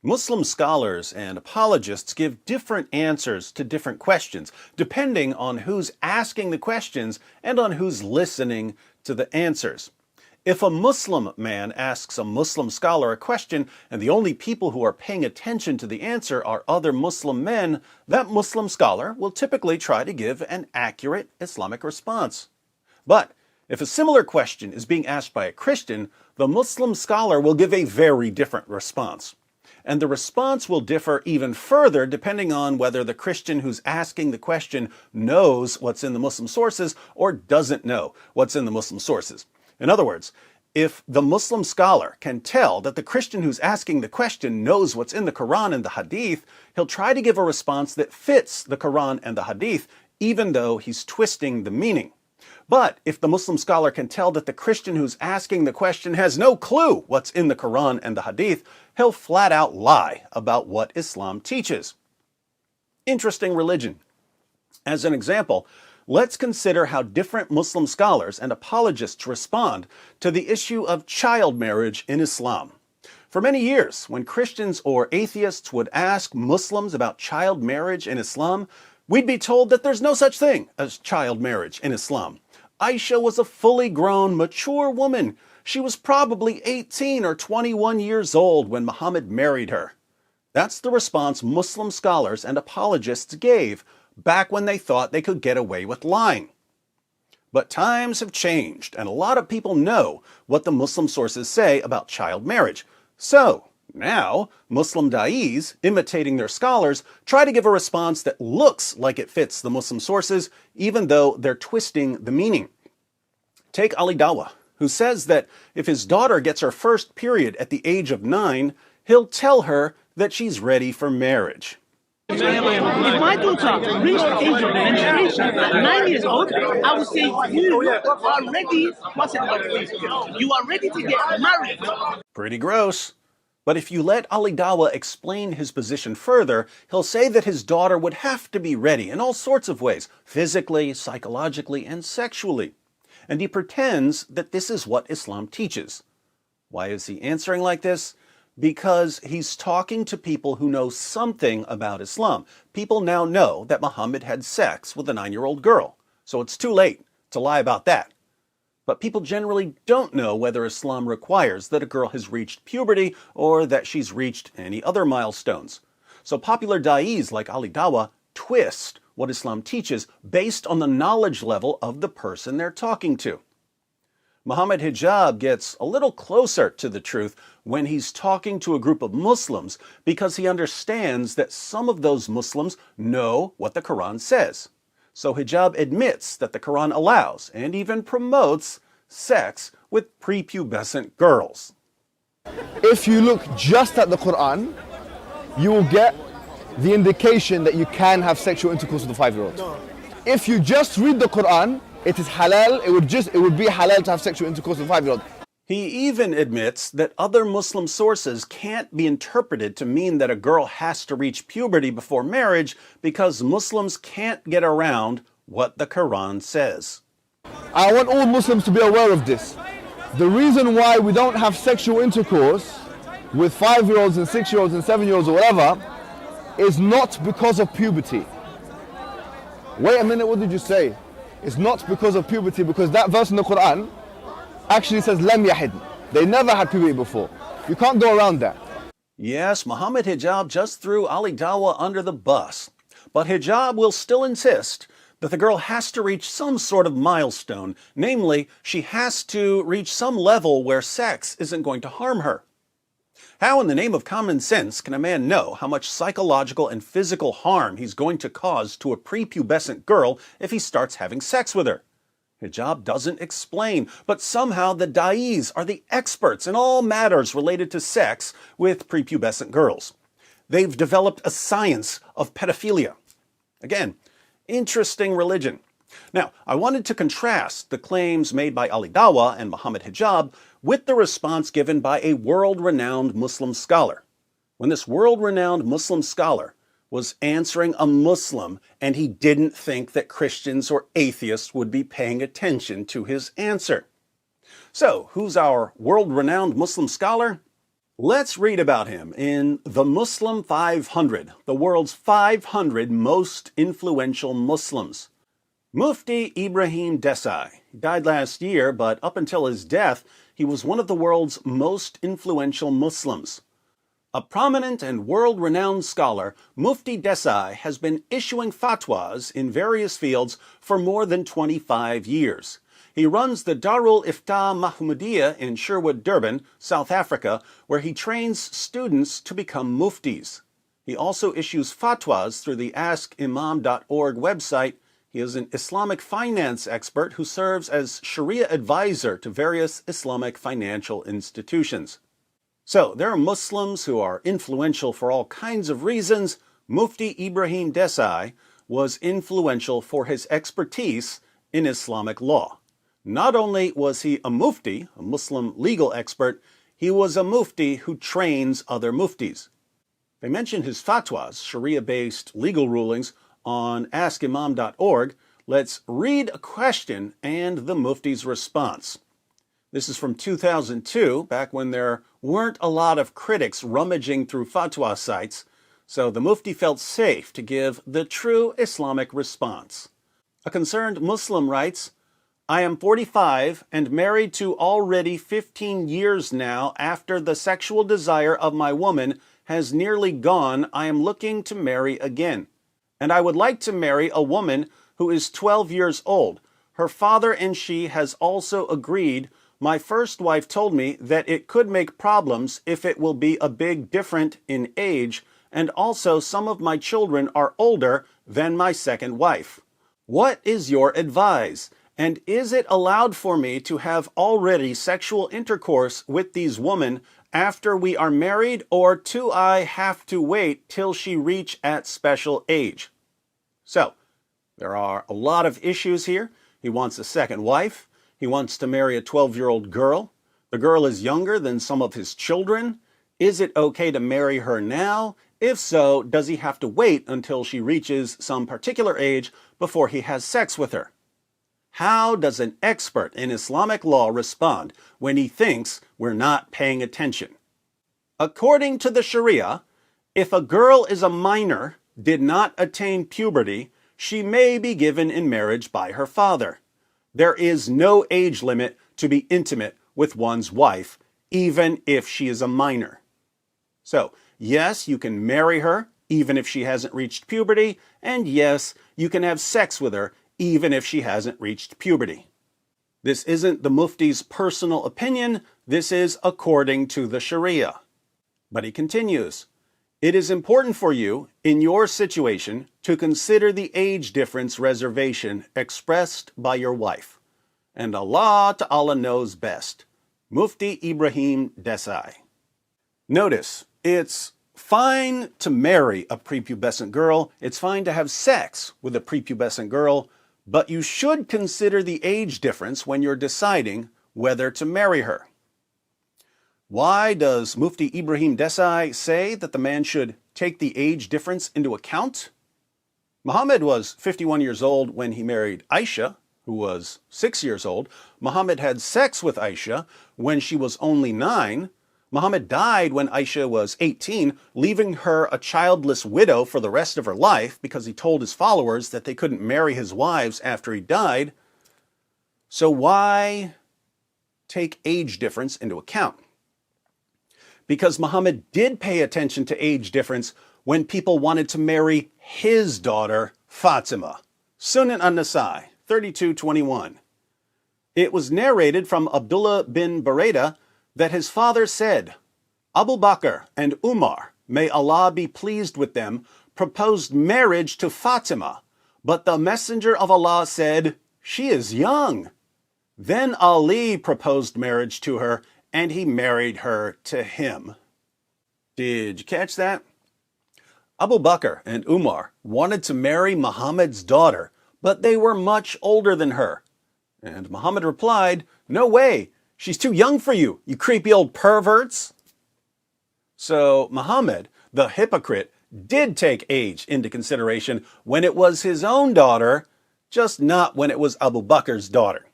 Muslim scholars and apologists give different answers to different questions, depending on who's asking the questions and on who's listening to the answers. If a Muslim man asks a Muslim scholar a question and the only people who are paying attention to the answer are other Muslim men, that Muslim scholar will typically try to give an accurate Islamic response. But if a similar question is being asked by a Christian, the Muslim scholar will give a very different response. And the response will differ even further depending on whether the Christian who's asking the question knows what's in the Muslim sources or doesn't know what's in the Muslim sources. In other words, if the Muslim scholar can tell that the Christian who's asking the question knows what's in the Quran and the Hadith, he'll try to give a response that fits the Quran and the Hadith, even though he's twisting the meaning. But if the Muslim scholar can tell that the Christian who's asking the question has no clue what's in the Quran and the Hadith, he'll flat out lie about what Islam teaches. Interesting religion. As an example, let's consider how different Muslim scholars and apologists respond to the issue of child marriage in Islam. For many years, when Christians or atheists would ask Muslims about child marriage in Islam, we'd be told that there's no such thing as child marriage in Islam. Aisha was a fully grown, mature woman. She was probably 18 or 21 years old when Muhammad married her. That's the response Muslim scholars and apologists gave back when they thought they could get away with lying. But times have changed, and a lot of people know what the Muslim sources say about child marriage. So, now, Muslim da'is, imitating their scholars, try to give a response that looks like it fits the Muslim sources, even though they're twisting the meaning. Take Ali Dawah, who says that if his daughter gets her first period at the age of 9, he'll tell her that she's ready for marriage. If my daughter reached the age of menstruation at 9 years old, I would say you are ready. What's it? You are ready to get married. Pretty gross. But if you let Ali Dawah explain his position further, he'll say that his daughter would have to be ready in all sorts of ways, physically, psychologically, and sexually. And he pretends that this is what Islam teaches. Why is he answering like this? Because he's talking to people who know something about Islam. People now know that Muhammad had sex with a 9-year-old girl, so it's too late to lie about that. But people generally don't know whether Islam requires that a girl has reached puberty or that she's reached any other milestones. So popular da'is like Ali Dawah twist what Islam teaches based on the knowledge level of the person they're talking to. Mohammed Hijab gets a little closer to the truth when he's talking to a group of Muslims because he understands that some of those Muslims know what the Quran says. So Hijab admits that the Quran allows and even promotes sex with prepubescent girls. If you look just at the Quran, you will get the indication that you can have sexual intercourse with a 5-year-old. If you just read the Quran, it is halal, it would be halal to have sexual intercourse with a 5-year-old. He even admits that other Muslim sources can't be interpreted to mean that a girl has to reach puberty before marriage because Muslims can't get around what the Quran says. I want all Muslims to be aware of this. The reason why we don't have sexual intercourse with 5-year-olds and 6-year-olds and 7-year-olds or whatever is not because of puberty. Wait a minute, what did you say? It's not because of puberty, because that verse in the Quran actually says lam yahid. They never had puberty before. You can't go around that. Yes, Mohammed Hijab just threw Ali Dawah under the bus. But Hijab will still insist that the girl has to reach some sort of milestone. Namely, she has to reach some level where sex isn't going to harm her. How in the name of common sense can a man know how much psychological and physical harm he's going to cause to a prepubescent girl if he starts having sex with her? Hijab doesn't explain, but somehow the da'is are the experts in all matters related to sex with prepubescent girls. They've developed a science of pedophilia. Again, interesting religion. Now, I wanted to contrast the claims made by Ali Dawah and Mohammed Hijab with the response given by a world-renowned Muslim scholar. When this world-renowned Muslim scholar was answering a Muslim and he didn't think that Christians or atheists would be paying attention to his answer. So, who's our world-renowned Muslim scholar? Let's read about him in the Muslim 500, the world's 500 most influential Muslims. Mufti Ebrahim Desai. He died last year, but up until his death, he was one of the world's most influential Muslims. A prominent and world-renowned scholar, Mufti Desai has been issuing fatwas in various fields for more than 25 years. He runs the Darul Ifta Mahmudiyya in Sherwood, Durban, South Africa, where he trains students to become muftis. He also issues fatwas through the askimam.org website. He is an Islamic finance expert who serves as Sharia advisor to various Islamic financial institutions. So, there are Muslims who are influential for all kinds of reasons. Mufti Ebrahim Desai was influential for his expertise in Islamic law. Not only was he a mufti, a Muslim legal expert, he was a mufti who trains other muftis. They mention his fatwas, Sharia-based legal rulings, on askimam.org. Let's read a question and the mufti's response. This is from 2002, back when there weren't a lot of critics rummaging through fatwa sites, so the mufti felt safe to give the true Islamic response. A concerned Muslim writes, I am 45 and married to already 15 years now. After the sexual desire of my woman has nearly gone, I am looking to marry again. And I would like to marry a woman who is 12 years old. Her father and she has also agreed. My first wife told me that it could make problems if it will be a big difference in age, and also some of my children are older than my second wife. What is your advice? And is it allowed for me to have already sexual intercourse with these women after we are married, or do I have to wait till she reach at special age? So, there are a lot of issues here. He wants a second wife. He wants to marry a 12-year-old girl. The girl is younger than some of his children. Is it okay to marry her now? If so, does he have to wait until she reaches some particular age before he has sex with her? How does an expert in Islamic law respond when he thinks we're not paying attention? According to the Sharia, if a girl is a minor, did not attain puberty, she may be given in marriage by her father. There is no age limit to be intimate with one's wife, even if she is a minor. So, yes, you can marry her, even if she hasn't reached puberty, and yes, you can have sex with her, even if she hasn't reached puberty. This isn't the mufti's personal opinion, this is according to the Sharia. But he continues, it is important for you, in your situation, to consider the age difference reservation expressed by your wife. And Allah Ta'ala knows best. Mufti Ebrahim Desai. Notice, it's fine to marry a prepubescent girl, it's fine to have sex with a prepubescent girl, but you should consider the age difference when you're deciding whether to marry her. Why does Mufti Ebrahim Desai say that the man should take the age difference into account? Muhammad was 51 years old when he married Aisha, who was 6 years old. Muhammad had sex with Aisha when she was only 9. Muhammad died when Aisha was 18, leaving her a childless widow for the rest of her life because he told his followers that they couldn't marry his wives after he died. So why take age difference into account? Because Muhammad did pay attention to age difference when people wanted to marry his daughter, Fatima. Sunan an-Nasai, 32:21. It was narrated from Abdullah bin Buraida that his father said, Abu Bakr and Umar, may Allah be pleased with them, proposed marriage to Fatima, but the Messenger of Allah said, she is young. Then Ali proposed marriage to her, and he married her to him. Did you catch that? Abu Bakr and Umar wanted to marry Muhammad's daughter, but they were much older than her. And Muhammad replied, no way. She's too young for you, you creepy old perverts. So Muhammad, the hypocrite, did take age into consideration when it was his own daughter, just not when it was Abu Bakr's daughter.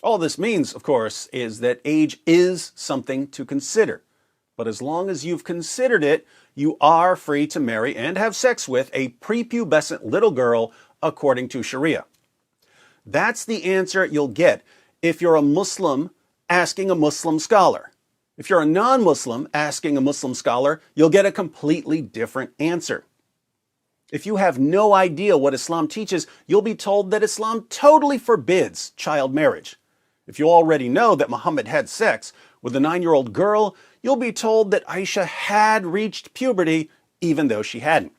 All this means, of course, is that age is something to consider. But as long as you've considered it, you are free to marry and have sex with a prepubescent little girl according to Sharia. That's the answer you'll get if you're a Muslim asking a Muslim scholar. If you're a non-Muslim asking a Muslim scholar, you'll get a completely different answer. If you have no idea what Islam teaches, you'll be told that Islam totally forbids child marriage. If you already know that Muhammad had sex with a 9-year-old girl, you'll be told that Aisha had reached puberty even though she hadn't.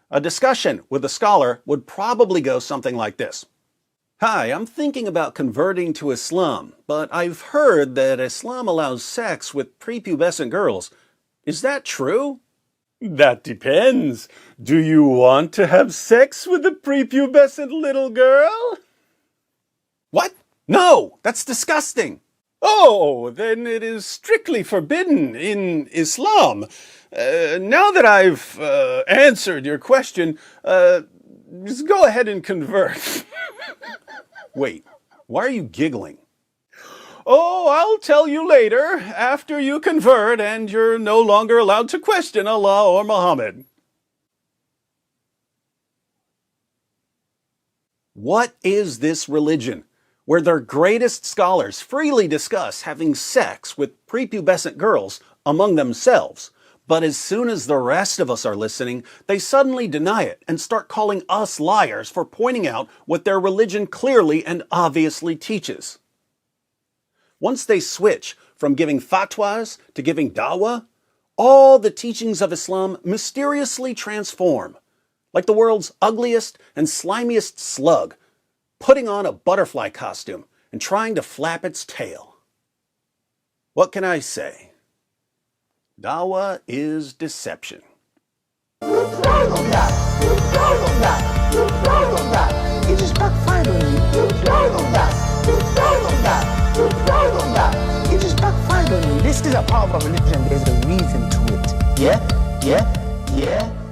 A discussion with a scholar would probably go something like this. Hi, I'm thinking about converting to Islam, but I've heard that Islam allows sex with prepubescent girls. Is that true? That depends. Do you want to have sex with a prepubescent little girl? What? No, that's disgusting. Oh, then it is strictly forbidden in Islam. Now that I've answered your question, just go ahead and convert. Wait, why are you giggling? Oh, I'll tell you later, after you convert and you're no longer allowed to question Allah or Muhammad. What is this religion, where their greatest scholars freely discuss having sex with prepubescent girls among themselves, but as soon as the rest of us are listening, they suddenly deny it and start calling us liars for pointing out what their religion clearly and obviously teaches? Once they switch from giving fatwas to giving dawah, all the teachings of Islam mysteriously transform, like the world's ugliest and slimiest slug, putting on a butterfly costume and trying to flap its tail. What can I say? Dawah is deception. You tried on that. You tried on that. You tried on that. It just backfired on you. You tried on that. You tried on that. You tried on that. It just backfired on you. This is a part of a religion. There's a reason to it. Yeah?